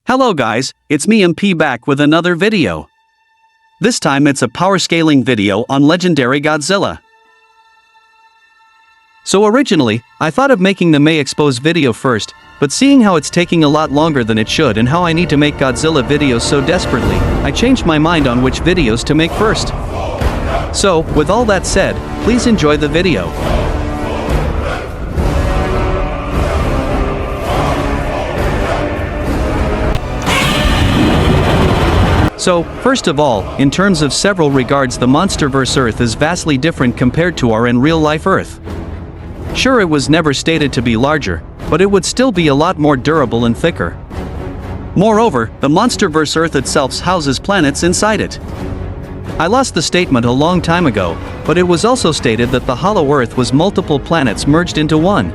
Hello guys, it's me MP back with another video. This time it's a power scaling video on Legendary Godzilla. So originally, I thought of making the May Expose video first, but seeing how it's taking a lot longer than it should and how I need to make Godzilla videos so desperately, I changed my mind on which videos to make first. So, with all that said, please enjoy the video. So, first of all, in terms of several regards, the MonsterVerse Earth is vastly different compared to our in real-life Earth. Sure, it was never stated to be larger, but it would still be a lot more durable and thicker. Moreover, the MonsterVerse Earth itself houses planets inside it. I lost the statement a long time ago, but it was also stated that the hollow Earth was multiple planets merged into one.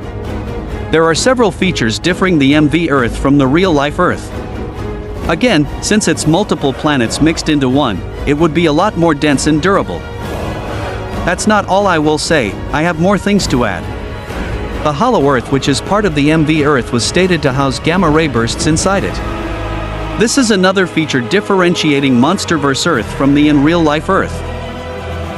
There are several features differing the MV Earth from the real-life Earth. Again, since it's multiple planets mixed into one, it would be a lot more dense and durable. That's not all I will say, I have more things to add. The hollow Earth, which is part of the MV Earth, was stated to house gamma-ray bursts inside it. This is another feature differentiating MonsterVerse Earth from the in real-life Earth.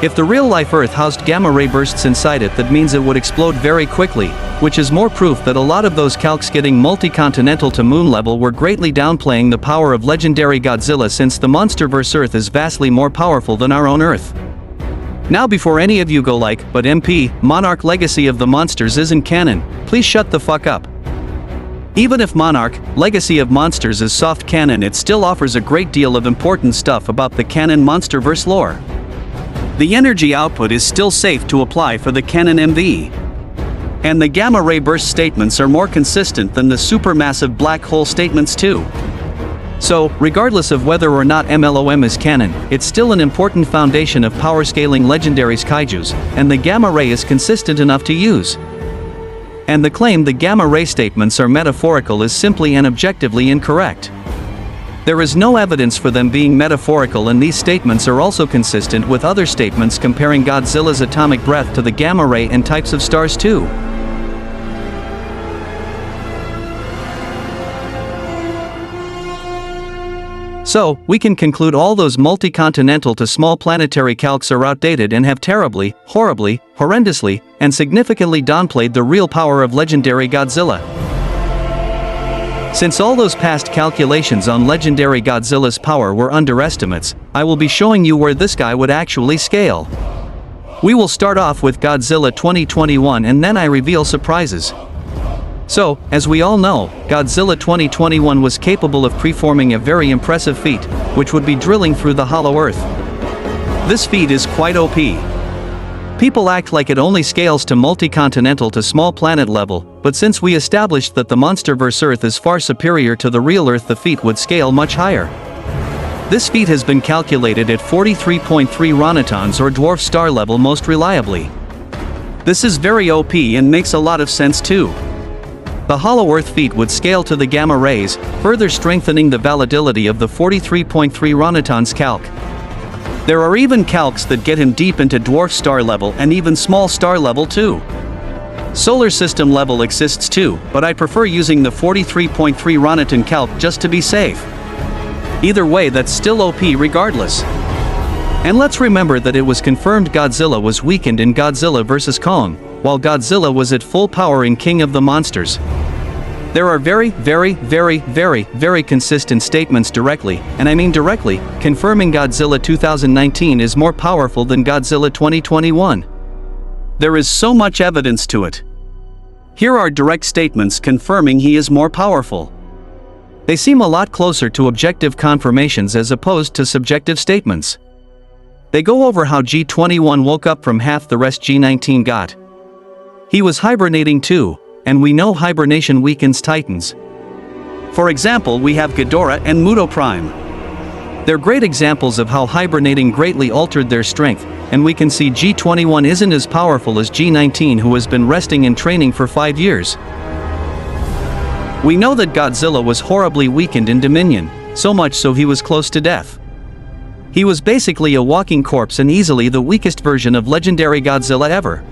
If the real-life Earth housed gamma-ray bursts inside it, that means it would explode very quickly, which is more proof that a lot of those calcs getting multi-continental to moon level were greatly downplaying the power of Legendary Godzilla, since the MonsterVerse Earth is vastly more powerful than our own Earth. Now before any of you go like, but MP, Monarch Legacy of the Monsters isn't canon, please shut the fuck up. Even if Monarch, Legacy of Monsters is soft canon, it still offers a great deal of important stuff about the canon MonsterVerse lore. The energy output is still safe to apply for the canon MV. And the gamma-ray burst statements are more consistent than the supermassive black hole statements too. So, regardless of whether or not MLOM is canon, it's still an important foundation of power scaling Legendary's Kaijus, and the gamma-ray is consistent enough to use. And the claim the gamma-ray statements are metaphorical is simply and objectively incorrect. There is no evidence for them being metaphorical, and these statements are also consistent with other statements comparing Godzilla's atomic breath to the gamma-ray and types of stars too. So, we can conclude all those multi-continental to small planetary calcs are outdated and have terribly, horribly, horrendously, and significantly downplayed the real power of Legendary Godzilla. Since all those past calculations on Legendary Godzilla's power were underestimates, I will be showing you where this guy would actually scale. We will start off with Godzilla 2021 and then I reveal surprises. So, as we all know, Godzilla 2021 was capable of performing a very impressive feat, which would be drilling through the hollow Earth. This feat is quite OP. People act like it only scales to multi-continental to small planet level, but since we established that the MonsterVerse Earth is far superior to the real Earth, the feat would scale much higher. This feat has been calculated at 43.3 ronatons or dwarf star level most reliably. This is very OP and makes a lot of sense too. The hollow Earth feat would scale to the gamma rays, further strengthening the validity of the 43.3 ronatons calc. There are even calcs that get him deep into dwarf star level and even small star level too. Solar system level exists too, but I prefer using the 43.3 ronaton calc just to be safe. Either way, that's still OP regardless. And let's remember that it was confirmed Godzilla was weakened in Godzilla vs. Kong, while Godzilla was at full power in King of the Monsters. There are very consistent statements directly, and I mean directly, confirming Godzilla 2019 is more powerful than Godzilla 2021. There is so much evidence to it. Here are direct statements confirming he is more powerful. They seem a lot closer to objective confirmations as opposed to subjective statements. They go over how G21 woke up from half the rest G19 got. He was hibernating too, and we know hibernation weakens titans. For example, we have Ghidorah and Muto Prime. They're great examples of how hibernating greatly altered their strength, and we can see G21 isn't as powerful as G19, who has been resting and training for 5 years. We know that Godzilla was horribly weakened in Dominion, so much so he was close to death. He was basically a walking corpse and easily the weakest version of Legendary Godzilla ever.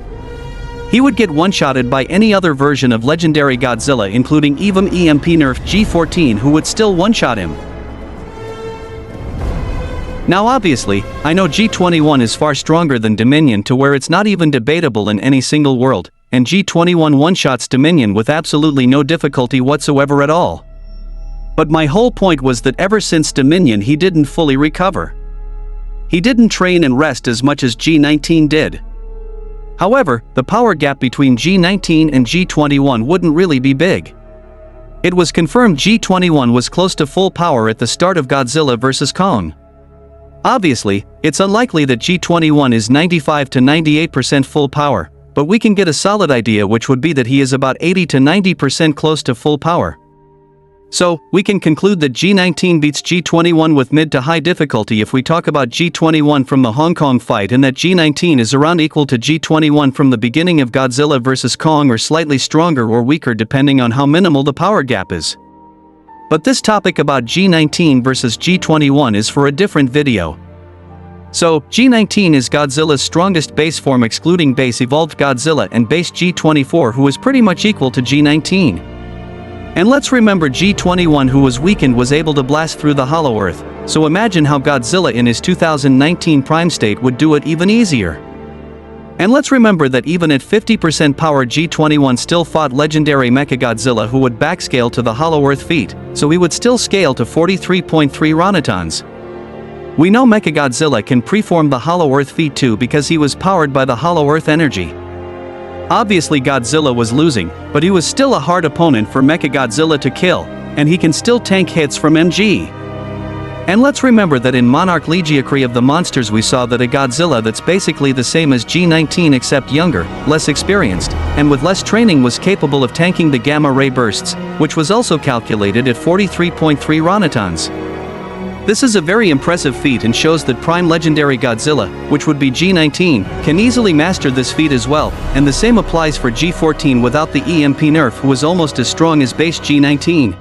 He would get one-shotted by any other version of Legendary Godzilla, including even EMP nerfed G14, who would still one-shot him. Now obviously, I know G21 is far stronger than Dominion to where it's not even debatable in any single world, and G21 one-shots Dominion with absolutely no difficulty whatsoever at all. But my whole point was that ever since Dominion he didn't fully recover. He didn't train and rest as much as G19 did. However, the power gap between G19 and G21 wouldn't really be big. It was confirmed G21 was close to full power at the start of Godzilla vs. Kong. Obviously, it's unlikely that G21 is 95 to 98% full power, but we can get a solid idea, which would be that he is about 80 to 90% close to full power. So, we can conclude that G19 beats G21 with mid to high difficulty if we talk about G21 from the Hong Kong fight, and that G19 is around equal to G21 from the beginning of Godzilla vs. Kong, or slightly stronger or weaker depending on how minimal the power gap is. But this topic about G19 versus G21 is for a different video. So, G19 is Godzilla's strongest base form excluding base Evolved Godzilla and base G24, who is pretty much equal to G19. And let's remember G21, who was weakened, was able to blast through the hollow earth, so imagine how Godzilla in his 2019 prime state would do it even easier. And let's remember that even at 50% power G21 still fought legendary mechagodzilla, who would backscale to the hollow earth feat, so he would still scale to 43.3 ronatons. We know mechagodzilla can preform the hollow earth feat too because he was powered by the hollow earth energy. Obviously Godzilla was losing, but he was still a hard opponent for mechagodzilla to kill, and he can still tank hits from MG. And let's remember that in Monarch Legiacry of the Monsters we saw that a Godzilla that's basically the same as G19 except younger, less experienced, and with less training was capable of tanking the gamma ray bursts, which was also calculated at 43.3 ronatons. This is a very impressive feat and shows that Prime Legendary Godzilla, which would be G19, can easily master this feat as well, and the same applies for G14 without the EMP nerf, who is almost as strong as base G19.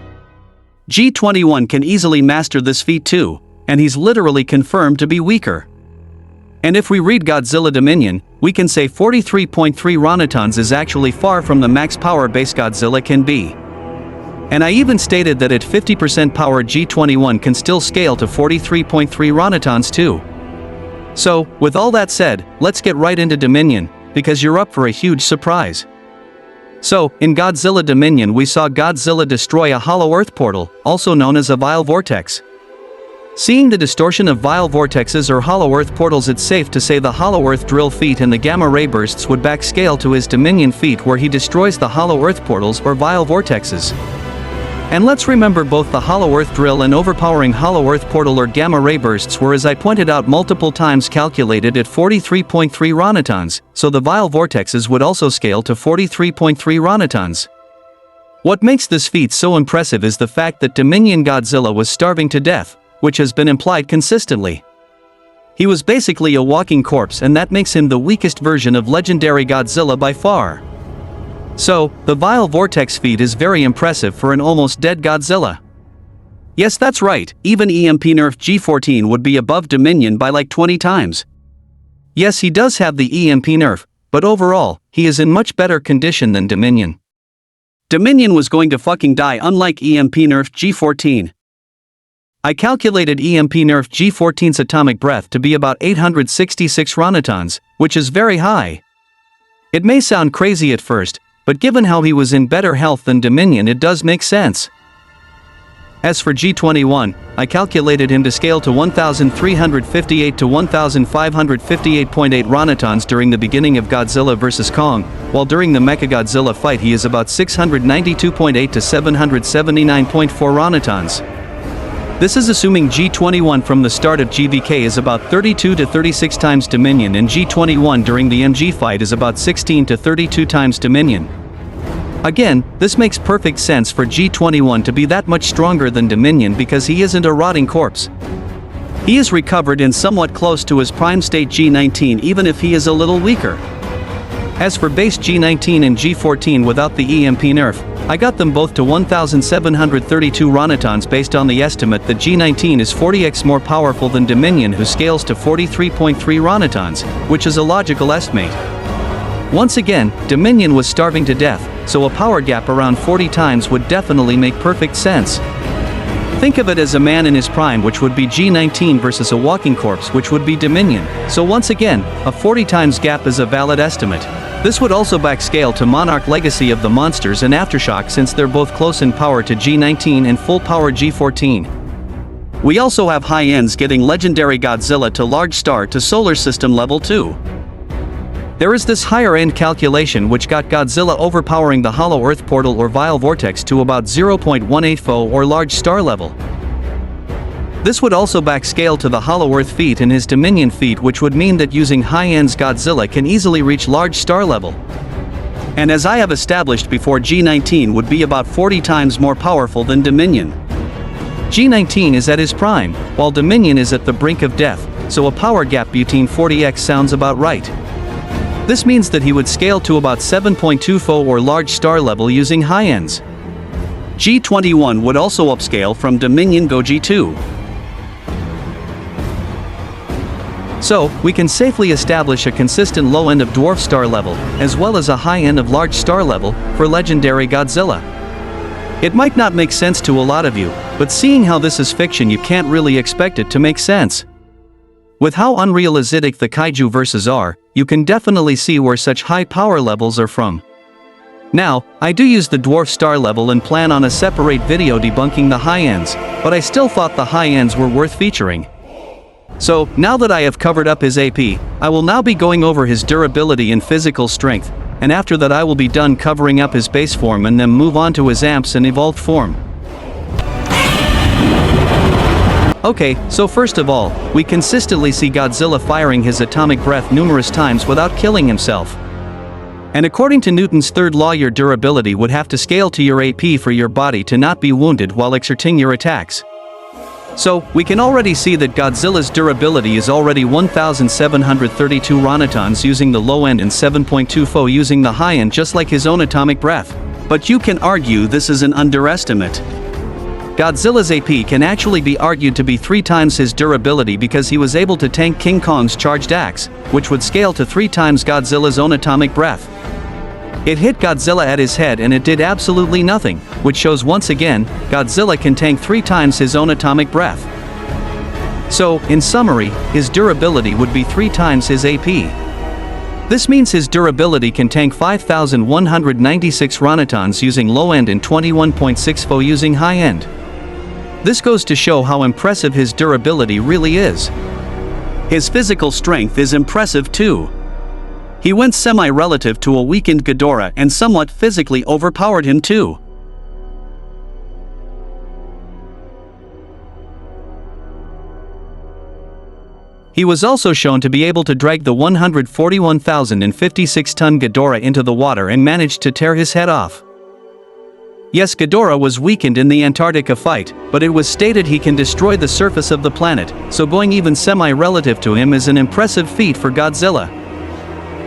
G21 can easily master this feat too, and he's literally confirmed to be weaker. And if we read Godzilla Dominion, we can say 43.3 ronatons is actually far from the max power base Godzilla can be. And I even stated that at 50% power G21 can still scale to 43.3 ronatons too. So, with all that said, let's get right into Dominion, because you're up for a huge surprise. So, in Godzilla Dominion we saw Godzilla destroy a hollow earth portal, also known as a vile vortex. Seeing the distortion of vile vortexes or hollow earth portals, it's safe to say the hollow earth drill feat and the gamma ray bursts would backscale to his Dominion feat, where he destroys the hollow earth portals or vile vortexes. And let's remember both the hollow earth drill and overpowering hollow earth portal or gamma ray bursts were, as I pointed out multiple times, calculated at 43.3 ronatons, so the vile vortexes would also scale to 43.3 ronatons. What makes this feat so impressive is the fact that Dominion Godzilla was starving to death, which has been implied consistently. He was basically a walking corpse, and that makes him the weakest version of Legendary Godzilla by far. So, the vile vortex feat is very impressive for an almost dead Godzilla. Yes, that's right, even EMP nerf G14 would be above Dominion by like 20 times. Yes, he does have the EMP nerf, but overall, he is in much better condition than Dominion. Dominion was going to fucking die, unlike EMP nerf G14. I calculated EMP nerf G14's atomic breath to be about 866 ronatons, which is very high. It may sound crazy at first, but given how he was in better health than Dominion, it does make sense. As for G21, I calculated him to scale to 1,358 to 1,558.8 ronatons during the beginning of Godzilla vs. Kong, while during the Mechagodzilla fight he is about 692.8 to 779.4 ronatons. This is assuming G21 from the start of GVK is about 32 to 36 times Dominion, and G21 during the MG fight is about 16 to 32 times Dominion. Again, this makes perfect sense for G21 to be that much stronger than Dominion because he isn't a rotting corpse. He is recovered and somewhat close to his prime state G19, even if he is a little weaker. As for base G19 and G14 without the EMP nerf, I got them both to 1,732 ronatons based on the estimate that G19 is 40x more powerful than Dominion, who scales to 43.3 ronatons, which is a logical estimate. Once again, Dominion was starving to death, so a power gap around 40 times would definitely make perfect sense. Think of it as a man in his prime, which would be G19, versus a walking corpse, which would be Dominion. So once again, a 40 times gap is a valid estimate. This would also backscale to Monarch Legacy of the Monsters and Aftershock, since they're both close in power to G19 and full power G14. We also have high ends getting Legendary Godzilla to large star to solar system level 2. There is this higher end calculation which got Godzilla overpowering the Hollow Earth Portal or Vile Vortex to about 0.184 or large star level. This would also backscale to the Hollow Earth feat and his Dominion feat, which would mean that using high ends Godzilla can easily reach large star level. And as I have established before, G19 would be about 40 times more powerful than Dominion. G19 is at his prime, while Dominion is at the brink of death, so a power gap between 40x sounds about right. This means that he would scale to about 7.24 or large star level using high ends. G21 would also upscale from Dominion go G2. So, we can safely establish a consistent low end of dwarf star level, as well as a high end of large star level, for Legendary Godzilla. It might not make sense to a lot of you, but seeing how this is fiction, you can't really expect it to make sense. With how unrealistic the Kaiju verses are, you can definitely see where such high power levels are from. Now, I do use the dwarf star level and plan on a separate video debunking the high ends, but I still thought the high ends were worth featuring. So, now that I have covered up his AP, I will now be going over his durability and physical strength, and after that I will be done covering up his base form and then move on to his amps and evolved form. Okay, so first of all, we consistently see Godzilla firing his atomic breath numerous times without killing himself. And according to Newton's third law, your durability would have to scale to your AP for your body to not be wounded while exerting your attacks. So, we can already see that Godzilla's durability is already 1,732 ronatons using the low end and 7.24 using the high end, just like his own atomic breath. But you can argue this is an underestimate. Godzilla's AP can actually be argued to be 3 times his durability because he was able to tank King Kong's charged axe, which would scale to 3 times Godzilla's own atomic breath. It hit Godzilla at his head and it did absolutely nothing, which shows once again, Godzilla can tank 3 times his own atomic breath. So, in summary, his durability would be 3 times his AP. This means his durability can tank 5,196 ronatons using low end and 21.64 using high end. This goes to show how impressive his durability really is. His physical strength is impressive too. He went semi-relative to a weakened Ghidorah and somewhat physically overpowered him too. He was also shown to be able to drag the 141,056-ton Ghidorah into the water and managed to tear his head off. Yes, Ghidorah was weakened in the Antarctica fight, but it was stated he can destroy the surface of the planet, so going even semi-relative to him is an impressive feat for Godzilla.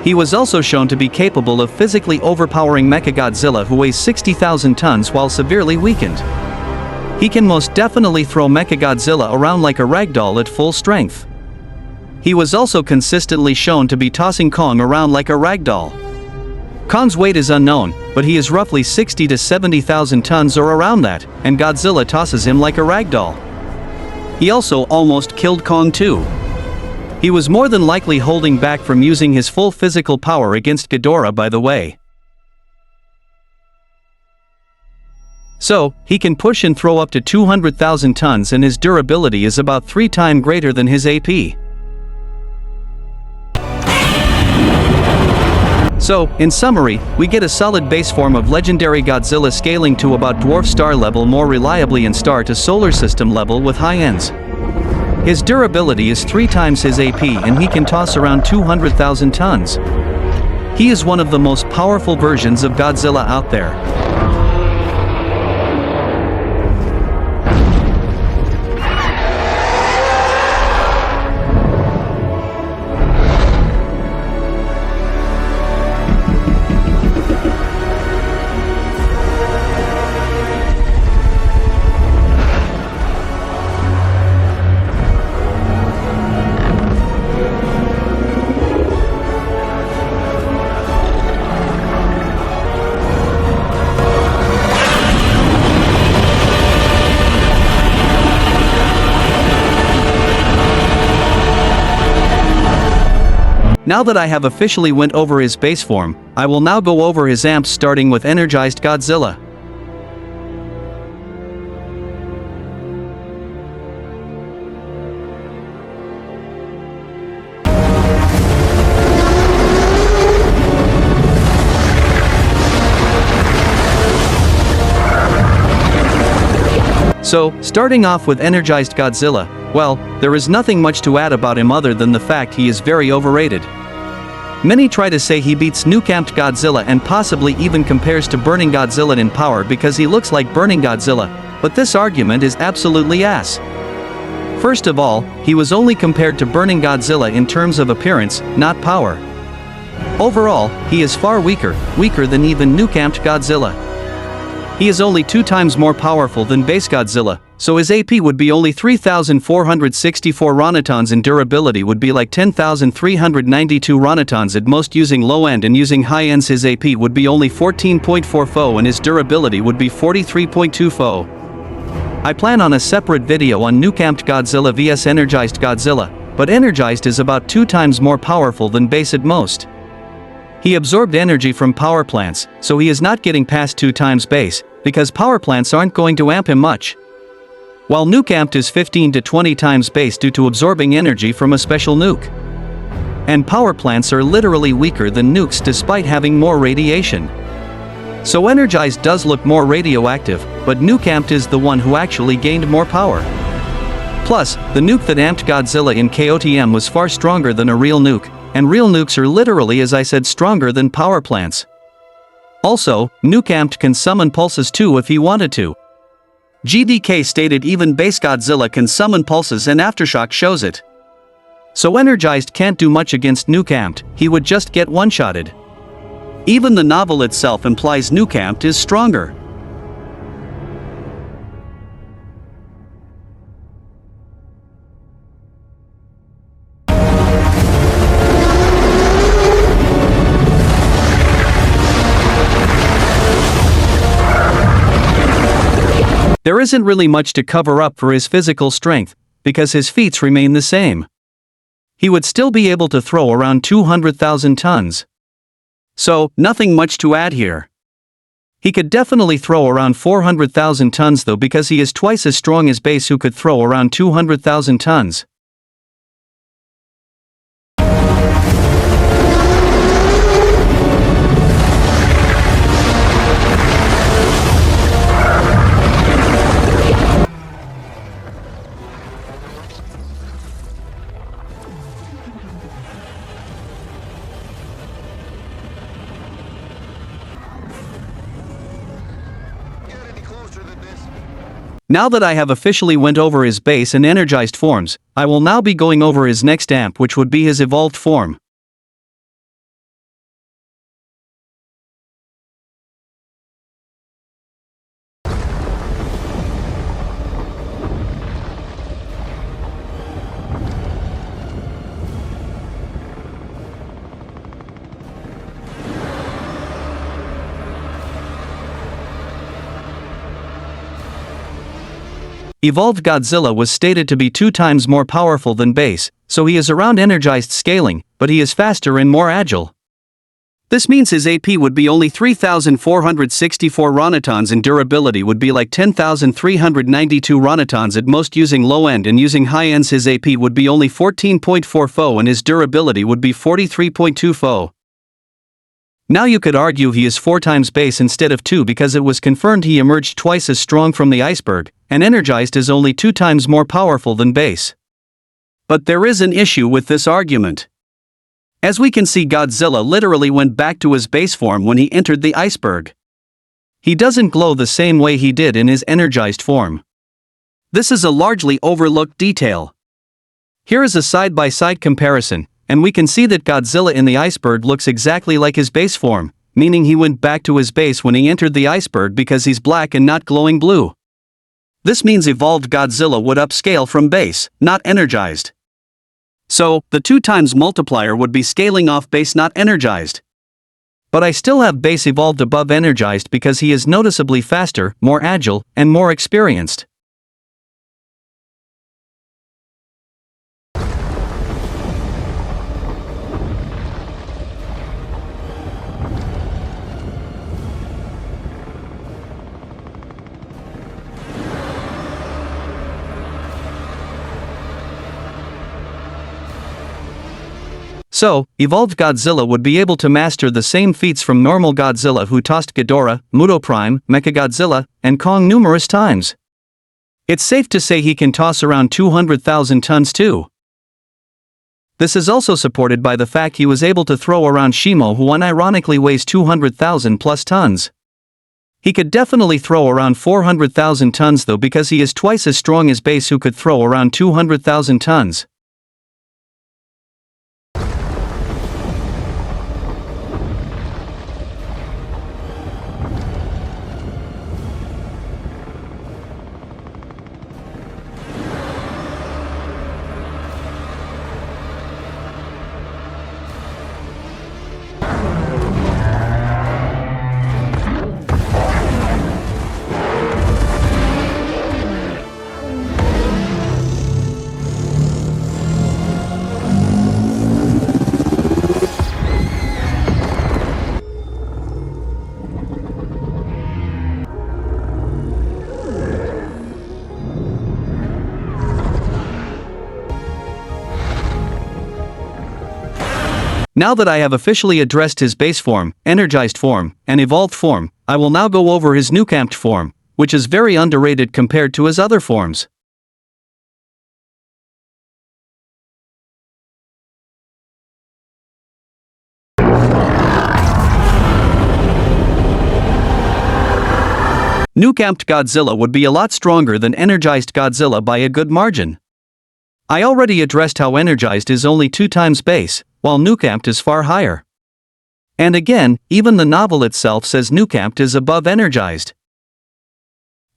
He was also shown to be capable of physically overpowering Mechagodzilla, who weighs 60,000 tons while severely weakened. He can most definitely throw Mechagodzilla around like a ragdoll at full strength. He was also consistently shown to be tossing Kong around like a ragdoll. Kong's weight is unknown, but he is roughly 60 to 70,000 tons or around that, and Godzilla tosses him like a ragdoll. He also almost killed Kong too. He was more than likely holding back from using his full physical power against Ghidorah, by the way. So, he can push and throw up to 200,000 tons and his durability is about 3 times greater than his AP. So, in summary, we get a solid base form of Legendary Godzilla scaling to about dwarf star level more reliably and star to solar system level with high ends. His durability is 3 times his AP and he can toss around 200,000 tons. He is one of the most powerful versions of Godzilla out there. Now that I have officially went over his base form, I will now go over his amps starting with Energized Godzilla. So, starting off with Energized Godzilla, well, there is nothing much to add about him other than the fact he is very overrated. Many try to say he beats Nuke-Amped Godzilla and possibly even compares to Burning Godzilla in power because he looks like Burning Godzilla, but this argument is absolutely ass. First of all, he was only compared to Burning Godzilla in terms of appearance, not power. Overall, he is far weaker than even Nuke-Amped Godzilla. He is only 2 times more powerful than base Godzilla, so his AP would be only 3,464 ronatons and durability would be like 10,392 ronatons at most using low end, and using high ends his AP would be only 14.4 FO and his durability would be 43.2 FO. I plan on a separate video on Nuke-Amped Godzilla vs Energized Godzilla, but Energized is about 2 times more powerful than base at most. He absorbed energy from power plants, so he is not getting past 2 times base, because power plants aren't going to amp him much. While Nuke-Amped is 15 to 20 times base due to absorbing energy from a special nuke. And power plants are literally weaker than nukes despite having more radiation. So Energized does look more radioactive, but Nuke-Amped is the one who actually gained more power. Plus, the nuke that amped Godzilla in KOTM was far stronger than a real nuke. And real nukes are literally, as I said, stronger than power plants. Also, Nuke-Amped can summon pulses too if he wanted to. GDK stated even base Godzilla can summon pulses and Aftershock shows it. So Energized can't do much against Nuke-Amped, he would just get one-shotted. Even the novel itself implies Nuke-Amped is stronger. There isn't really much to cover up for his physical strength, because his feats remain the same. He would still be able to throw around 200,000 tons. So, nothing much to add here. He could definitely throw around 400,000 tons though, because he is twice as strong as base who could throw around 200,000 tons. Now that I have officially went over his base and energized forms, I will now be going over his next amp, which would be his evolved form. Evolved Godzilla was stated to be 2 times more powerful than base, so he is around energized scaling, but he is faster and more agile. This means his AP would be only 3,464 ronatons and durability would be like 10,392 ronatons at most using low end, and using high ends his AP would be only 14.4 FO and his durability would be 43.2 FO. Now you could argue he is 4 times base instead of 2 because it was confirmed he emerged twice as strong from the iceberg, and energized is only 2 times more powerful than base. But there is an issue with this argument. As we can see, Godzilla literally went back to his base form when he entered the iceberg. He doesn't glow the same way he did in his energized form. This is a largely overlooked detail. Here is a side-by-side comparison, and we can see that Godzilla in the iceberg looks exactly like his base form, meaning he went back to his base when he entered the iceberg because he's black and not glowing blue. This means evolved Godzilla would upscale from base, not energized. So, the 2 times multiplier would be scaling off base, not energized. But I still have base evolved above energized because he is noticeably faster, more agile, and more experienced. So, Evolved Godzilla would be able to master the same feats from normal Godzilla, who tossed Ghidorah, Mutoprime, Mechagodzilla, and Kong numerous times. It's safe to say he can toss around 200,000 tons too. This is also supported by the fact he was able to throw around Shimo, who unironically weighs 200,000 plus tons. He could definitely throw around 400,000 tons though, because he is twice as strong as Base, who could throw around 200,000 tons. Now that I have officially addressed his base form, energized form, and evolved form, I will now go over his Nuke-Amped form, which is very underrated compared to his other forms. Nuke-Amped Godzilla would be a lot stronger than Energized Godzilla by a good margin. I already addressed how Energized is only 2 times base, while Nuke-Amped is far higher. And again, even the novel itself says Nuke-Amped is above Energized.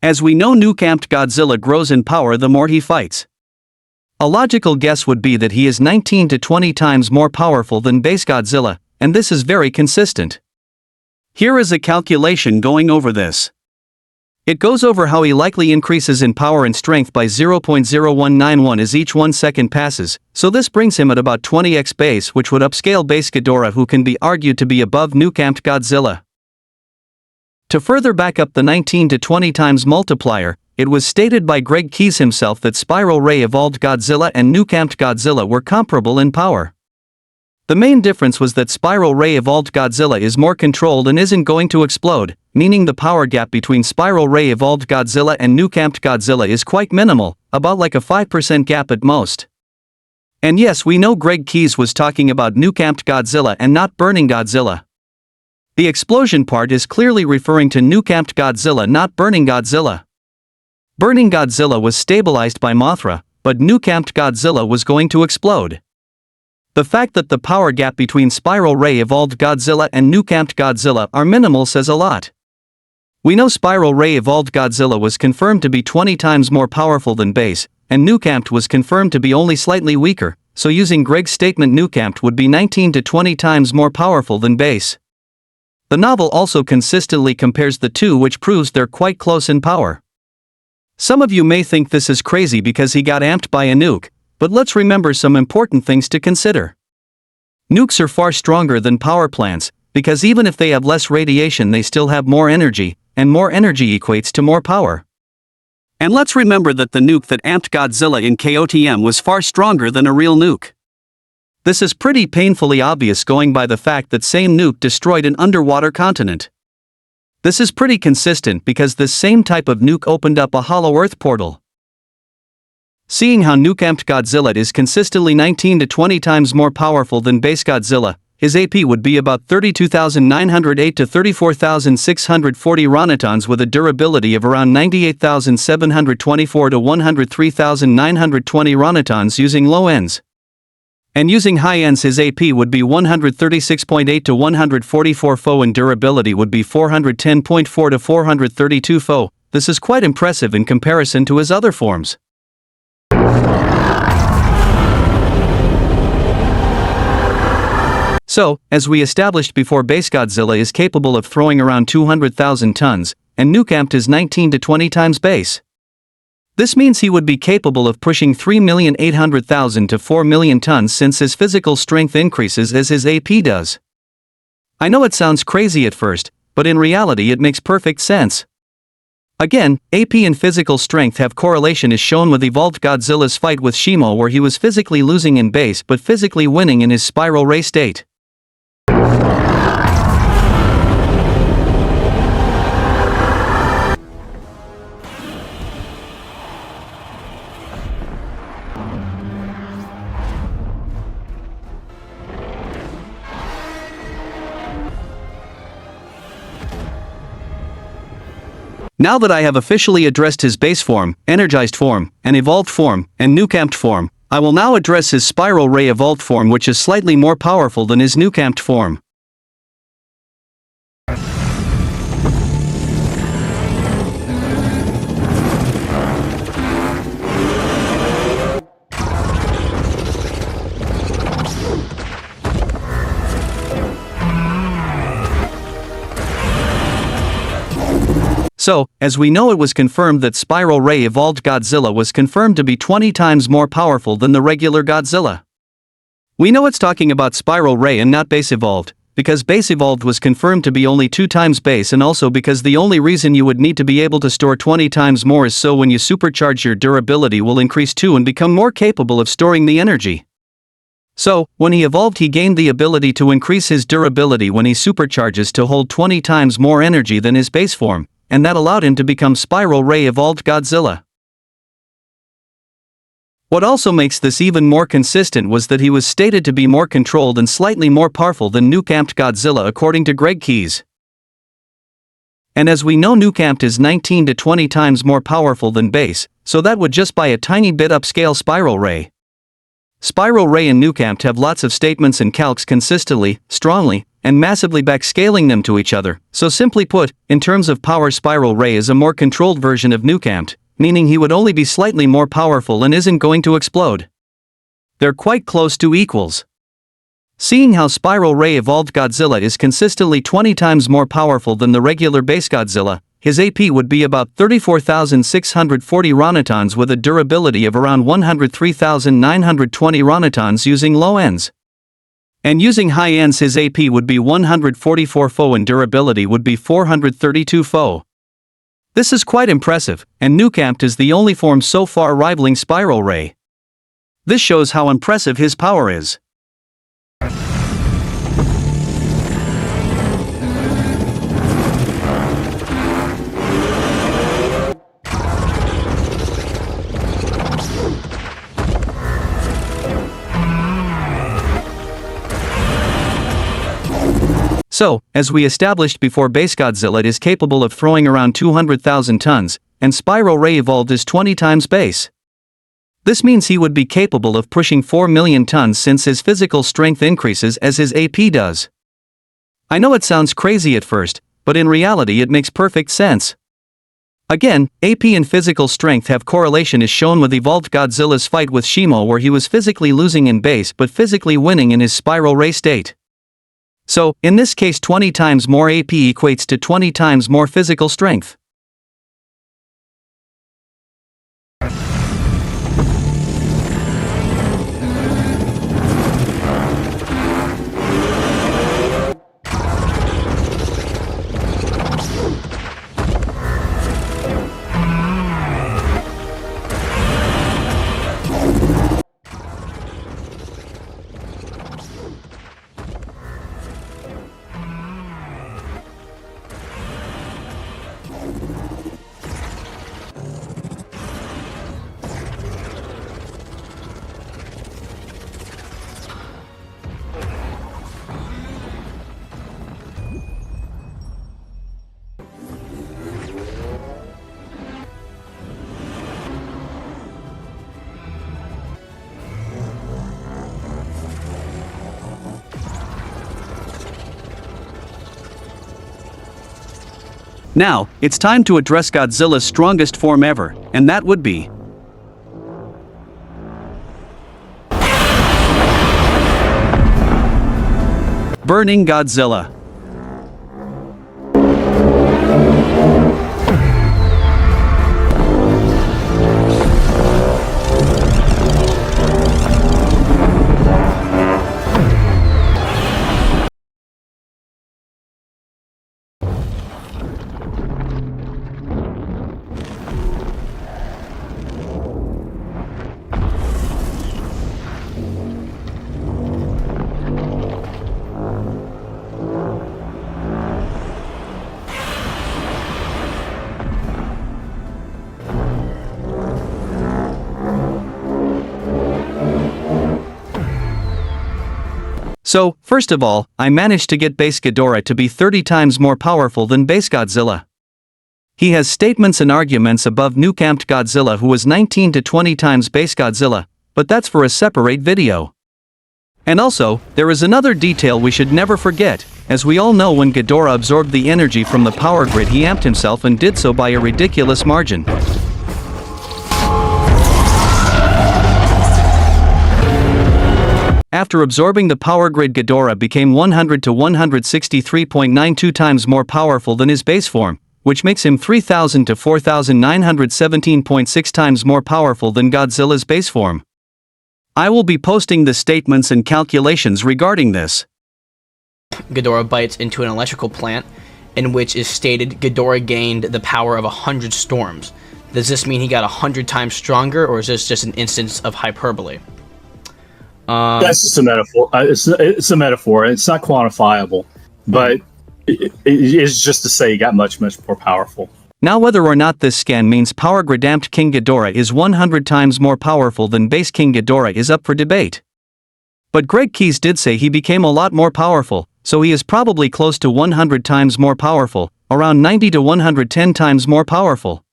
As we know, Nuke-Amped Godzilla grows in power the more he fights. A logical guess would be that he is 19 to 20 times more powerful than base Godzilla, and this is very consistent. Here is a calculation going over this. It goes over how he likely increases in power and strength by 0.0191 as each 1 second passes, so this brings him at about 20x base, which would upscale base Ghidorah, who can be argued to be above Nuke-Amped Godzilla. To further back up the 19 to 20 times multiplier, it was stated by Greg Keyes himself that Spiral Ray Evolved Godzilla and Nuke-Amped Godzilla were comparable in power. The main difference was that Spiral Ray Evolved Godzilla is more controlled and isn't going to explode, meaning the power gap between Spiral Ray Evolved Godzilla and Nuke-Amped Godzilla is quite minimal, about like a 5% gap at most. And yes, we know Greg Keyes was talking about Nuke-Amped Godzilla and not Burning Godzilla. The explosion part is clearly referring to Nuke-Amped Godzilla, not Burning Godzilla. Burning Godzilla was stabilized by Mothra, but Nuke-Amped Godzilla was going to explode. The fact that the power gap between Spiral Ray Evolved Godzilla and Nuke-Amped Godzilla are minimal says a lot. We know Spiral Ray Evolved Godzilla was confirmed to be 20 times more powerful than base, and Nuke-Amped was confirmed to be only slightly weaker, so using Greg's statement, Nuke-Amped would be 19 to 20 times more powerful than base. The novel also consistently compares the two, which proves they're quite close in power. Some of you may think this is crazy because he got amped by a nuke, but let's remember some important things to consider. Nukes are far stronger than power plants, because even if they have less radiation, they still have more energy, and more energy equates to more power. And let's remember that the nuke that amped Godzilla in KOTM was far stronger than a real nuke. This is pretty painfully obvious going by the fact that same nuke destroyed an underwater continent. This is pretty consistent because this same type of nuke opened up a hollow Earth portal. Seeing how Nuke-Amped Godzilla is consistently 19 to 20 times more powerful than base Godzilla, his AP would be about 32,908 to 34,640 ronatons with a durability of around 98,724 to 103,920 ronatons using low ends. And using high ends, his AP would be 136.8 to 144 Fo and durability would be 410.4 to 432 Fo. This is quite impressive in comparison to his other forms. So, as we established before, base Godzilla is capable of throwing around 200,000 tons, and Nuke-Amped is 19 to 20 times base. This means he would be capable of pushing 3,800,000 to 4 million tons since his physical strength increases as his AP does. I know it sounds crazy at first, but in reality it makes perfect sense. Again, AP and physical strength have correlation is shown with Evolved Godzilla's fight with Shimo, where he was physically losing in base but physically winning in his spiral ray state. Now that I have officially addressed his base form, energized form, and evolved form, and nuke-amped form, I will now address his spiral ray evolved form, which is slightly more powerful than his nuke-amped form. So, as we know, it was confirmed that Spiral Ray Evolved Godzilla was confirmed to be 20 times more powerful than the regular Godzilla. We know it's talking about Spiral Ray and not Base Evolved, because Base Evolved was confirmed to be only 2 times base, and also because the only reason you would need to be able to store 20 times more is so when you supercharge your durability will increase too and become more capable of storing the energy. So, when he evolved, he gained the ability to increase his durability when he supercharges to hold 20 times more energy than his base form, and that allowed him to become Spiral Ray Evolved Godzilla. What also makes this even more consistent was that he was stated to be more controlled and slightly more powerful than Nuke-Amped Godzilla, according to Greg Keyes. And as we know, Nuke-Amped is 19 to 20 times more powerful than base, so that would just by a tiny bit upscale Spiral Ray. Spiral Ray and Nuke-Amped have lots of statements and calcs consistently, strongly, and massively backscaling them to each other, so simply put, in terms of power, Spiral Ray is a more controlled version of Nuke-Amped, meaning he would only be slightly more powerful and isn't going to explode. They're quite close to equals. Seeing how Spiral Ray Evolved Godzilla is consistently 20 times more powerful than the regular base Godzilla, his AP would be about 34,640 ronatons with a durability of around 103,920 ronatons using low ends. And using high ends, his AP would be 144 Fo and durability would be 432 Fo. This is quite impressive, and Nuke-Amped is the only form so far rivaling Spiral Ray. This shows how impressive his power is. So, as we established before, base Godzilla is capable of throwing around 200,000 tons, and Spiral Ray Evolved is 20 times base. This means he would be capable of pushing 4 million tons since his physical strength increases as his AP does. I know it sounds crazy at first, but in reality it makes perfect sense. Again, AP and physical strength have correlation is shown with Evolved Godzilla's fight with Shimo, where he was physically losing in base but physically winning in his Spiral Ray state. So, in this case, 20 times more AP equates to 20 times more physical strength. Now, it's time to address Godzilla's strongest form ever, and that would be Burning Godzilla. So, first of all, I managed to get base Ghidorah to be 30 times more powerful than base Godzilla. He has statements and arguments above Nuke-Amped Godzilla, who was 19 to 20 times base Godzilla, but that's for a separate video. And also, there is another detail we should never forget. As we all know, when Ghidorah absorbed the energy from the power grid, he amped himself and did so by a ridiculous margin. After absorbing the power grid, Ghidorah became 100 to 163.92 times more powerful than his base form, which makes him 3,000 to 4,917.6 times more powerful than Godzilla's base form. I will be posting the statements and calculations regarding this. Ghidorah bites into an electrical plant, in which is stated Ghidorah gained the power of 100 storms. Does this mean he got 100 times stronger, or is this just an instance of hyperbole? That's just a metaphor. It's a metaphor. It's not quantifiable, but it's just to say he got much, much more powerful. Now, whether or not this scan means power grid-amped King Ghidorah is 100 times more powerful than base King Ghidorah is up for debate. But Greg Keyes did say he became a lot more powerful, so he is probably close to 100 times more powerful, around 90 to 110 times more powerful.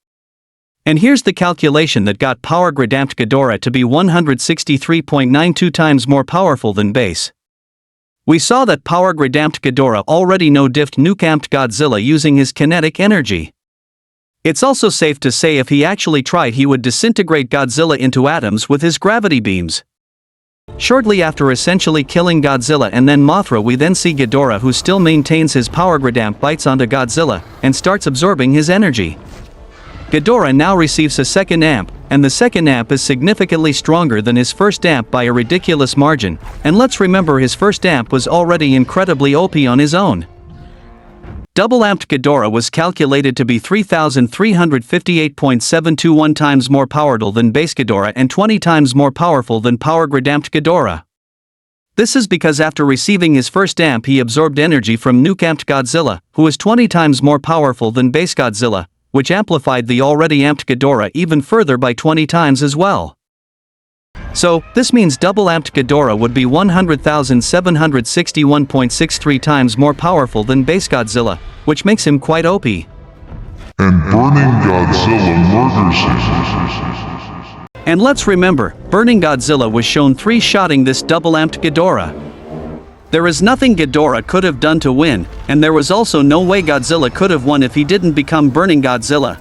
And here's the calculation that got power grid-amped Ghidorah to be 163.92 times more powerful than base. We saw that power grid-amped Ghidorah already no-diffed Nuke-Amped Godzilla using his kinetic energy. It's also safe to say if he actually tried, he would disintegrate Godzilla into atoms with his gravity beams. Shortly after essentially killing Godzilla and then Mothra, we then see Ghidorah, who still maintains his power grid amp, bites onto Godzilla and starts absorbing his energy. Ghidorah now receives a second amp, and the second amp is significantly stronger than his first amp by a ridiculous margin, and let's remember his first amp was already incredibly OP on his own. Double-amped Ghidorah was calculated to be 3,358.721 times more powerful than base Ghidorah and 20 times more powerful than power grid-amped Ghidorah. This is because after receiving his first amp, he absorbed energy from Nuke-Amped Godzilla, who is 20 times more powerful than base Godzilla, which amplified the already amped Ghidorah even further by 20 times as well. So, this means double-amped Ghidorah would be 100,761.63 times more powerful than base Godzilla, which makes him quite OP. And Burning Godzilla murders him. And let's remember, Burning Godzilla was shown three-shotting this double-amped Ghidorah. There is nothing Ghidorah could have done to win, and there was also no way Godzilla could have won if he didn't become Burning Godzilla.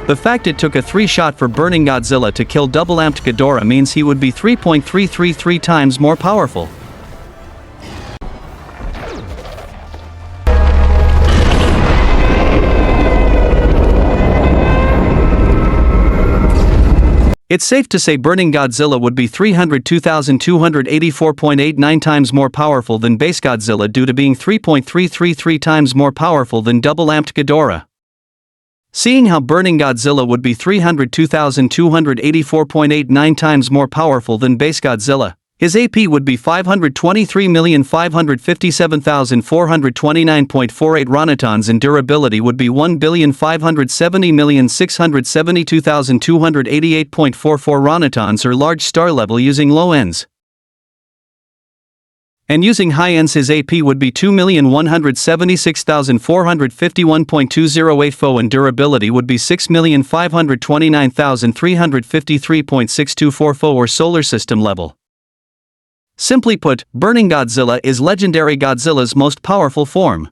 The fact it took a three-shot for Burning Godzilla to kill double-amped Ghidorah means he would be 3.333 times more powerful. It's safe to say Burning Godzilla would be 302,284.89 times more powerful than base Godzilla due to being 3.333 times more powerful than double-amped Ghidorah. Seeing how Burning Godzilla would be 302,284.89 times more powerful than base Godzilla, his AP would be 523,557,429.48 ronatons and durability would be 1,570,672,288.44 ronatons, or large star level using low ends. And using high ends, his AP would be 2,176,451.208 FO and durability would be 6,529,353.624 FO, or solar system level. Simply put, Burning Godzilla is Legendary Godzilla's most powerful form.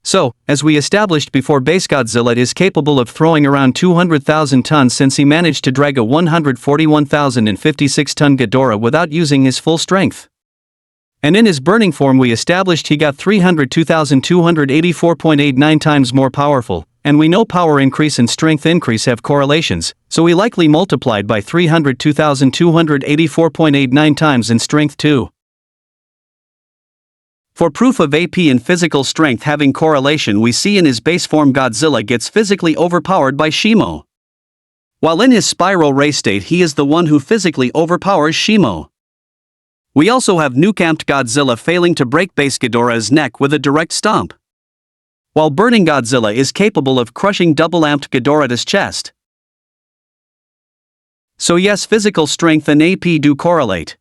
So, as we established before, base Godzilla is capable of throwing around 200,000 tons since he managed to drag a 141,056-ton Ghidorah without using his full strength. And in his burning form we established he got 302,284.89 times more powerful, and we know power increase and strength increase have correlations, so we likely multiplied by 302,284.89 times in strength too. For proof of AP and physical strength having correlation, we see in his base form Godzilla gets physically overpowered by Shimo. While in his spiral ray state he is the one who physically overpowers Shimo. We also have Nuke-Amped Godzilla failing to break base Ghidorah's neck with a direct stomp. While Burning Godzilla is capable of crushing double-amped Ghidorah's chest. So yes, physical strength and AP do correlate.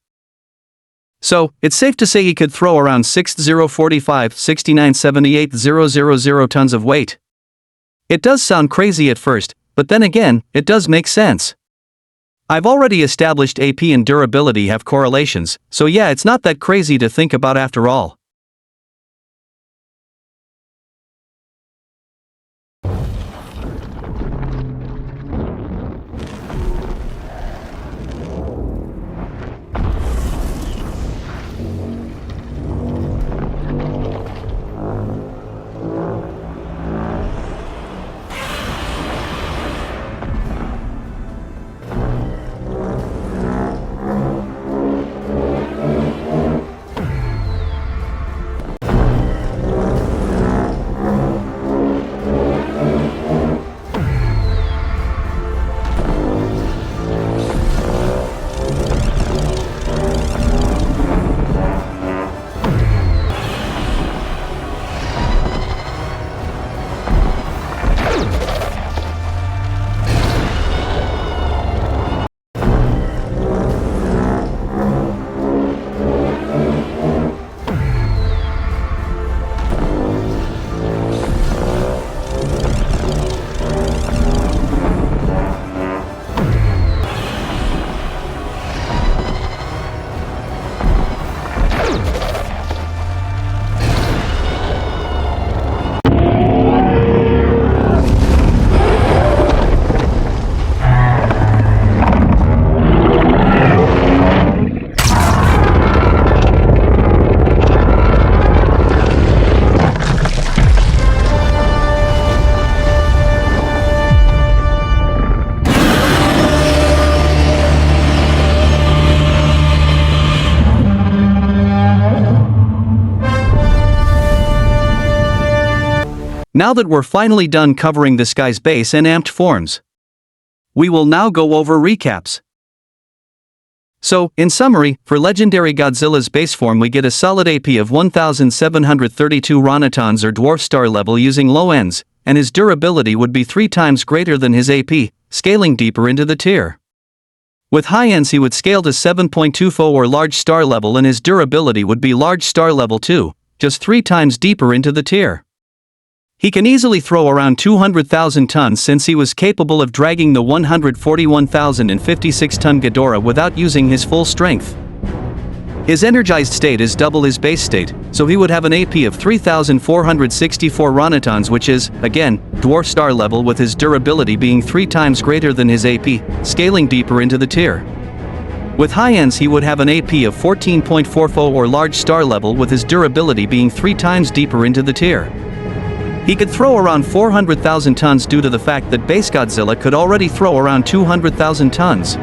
So, it's safe to say he could throw around 6045, 6978, 000 tons of weight. It does sound crazy at first, but then again, it does make sense. I've already established AP and durability have correlations, so yeah, it's not that crazy to think about after all. Now that we're finally done covering this guy's base and amped forms, we will now go over recaps. So, in summary, for Legendary Godzilla's base form we get a solid AP of 1732 ronatons or dwarf star level using low ends, and his durability would be 3 times greater than his AP, scaling deeper into the tier. With high ends he would scale to 7.24 or large star level, and his durability would be large star level 2, just 3 times deeper into the tier. He can easily throw around 200,000 tons since he was capable of dragging the 141,056-ton Ghidorah without using his full strength. His energized state is double his base state, so he would have an AP of 3,464 ronatons, which is, again, dwarf star level, with his durability being 3 times greater than his AP, scaling deeper into the tier. With high ends he would have an AP of 14.44 or large star level, with his durability being 3 times deeper into the tier. He could throw around 400,000 tons due to the fact that base Godzilla could already throw around 200,000 tons.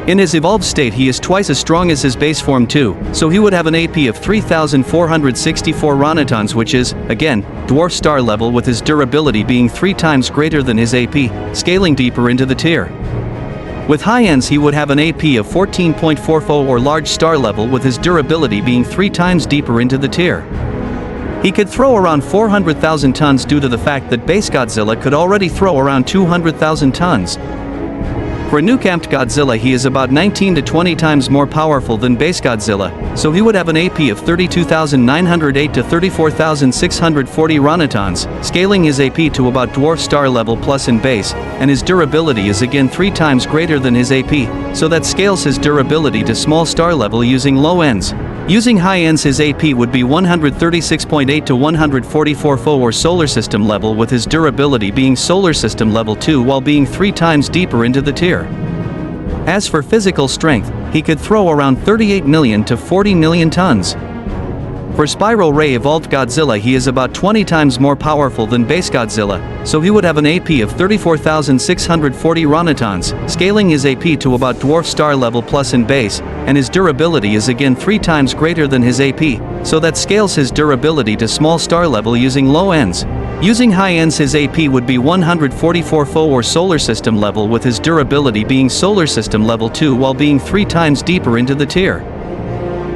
In his evolved state he is twice as strong as his base form too, so he would have an AP of 3,464 ronatons, which is, again, dwarf star level, with his durability being 3 times greater than his AP, scaling deeper into the tier. With high ends he would have an AP of 14.44 or large star level, with his durability being 3 times deeper into the tier. He could throw around 400,000 tons due to the fact that base Godzilla could already throw around 200,000 tons. For Nuke-Amped Godzilla he is about 19 to 20 times more powerful than base Godzilla, so he would have an AP of 32,908 to 34,640 ronatons, scaling his AP to about dwarf star level plus in base, and his durability is again 3 times greater than his AP, so that scales his durability to small star level using low ends. Using high ends his AP would be 136.8 to 144 or solar system level, with his durability being solar system level 2 while being 3 times deeper into the tier. As for physical strength, he could throw around 38 million to 40 million tons. For Spiral Ray Evolved Godzilla he is about 20 times more powerful than base Godzilla, so he would have an AP of 34,640 ronatons, scaling his AP to about dwarf star level plus in base, and his durability is again 3 times greater than his AP, so that scales his durability to small star level using low ends. Using high ends, his AP would be 144 FO or solar system level, with his durability being solar system level 2 while being 3 times deeper into the tier.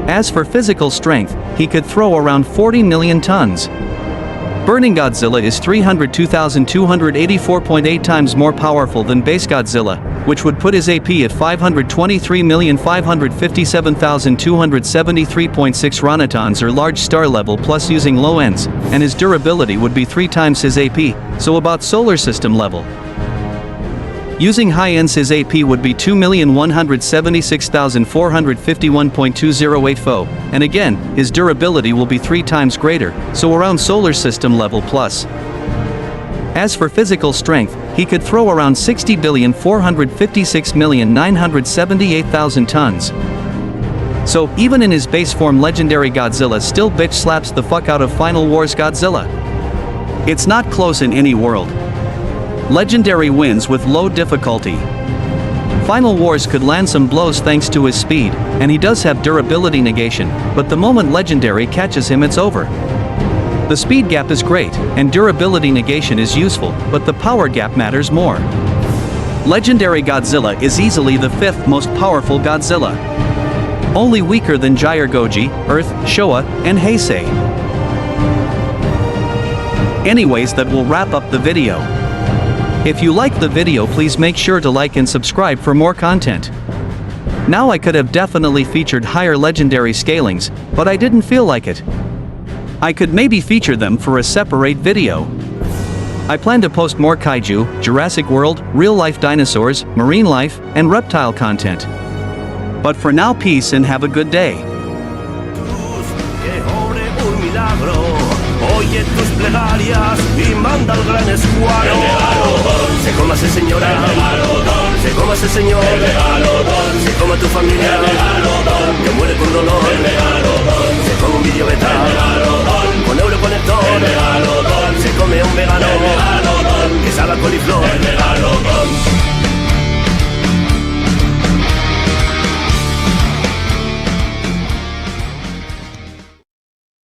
As for physical strength, he could throw around 40 million tons. Burning Godzilla is 302,284.8 times more powerful than base Godzilla, which would put his AP at 523,557,273.6 ronatons or large star level plus using low ends, and his durability would be 3 times his AP, so about solar system level. Using high ends, his AP would be 2,176,451.208 FO, and again, his durability will be 3 times greater, so around solar system level plus. As for physical strength, he could throw around 60,456,978,000 tons. So, even in his base form, Legendary Godzilla still bitch slaps the fuck out of Final Wars Godzilla. It's not close in any world. Legendary wins with low difficulty. Final Wars could land some blows thanks to his speed, and he does have durability negation, but the moment Legendary catches him, it's over. The speed gap is great, and durability negation is useful, but the power gap matters more. Legendary Godzilla is easily the 5th most powerful Godzilla. Only weaker than Gyre-Goji, Earth, Showa, and Heisei. Anyways, that will wrap up the video. If you liked the video, please make sure to like and subscribe for more content. Now, I could have definitely featured higher legendary scalings, but I didn't feel like it. I could maybe feature them for a separate video. I plan to post more Kaiju, Jurassic World, real-life dinosaurs, marine life, and reptile content. But for now, peace and have a good day. Oye tus plegarias y manda al gran escuadrón. Se coma ese señora, se coma ese señor, se coma tu familia, que muere.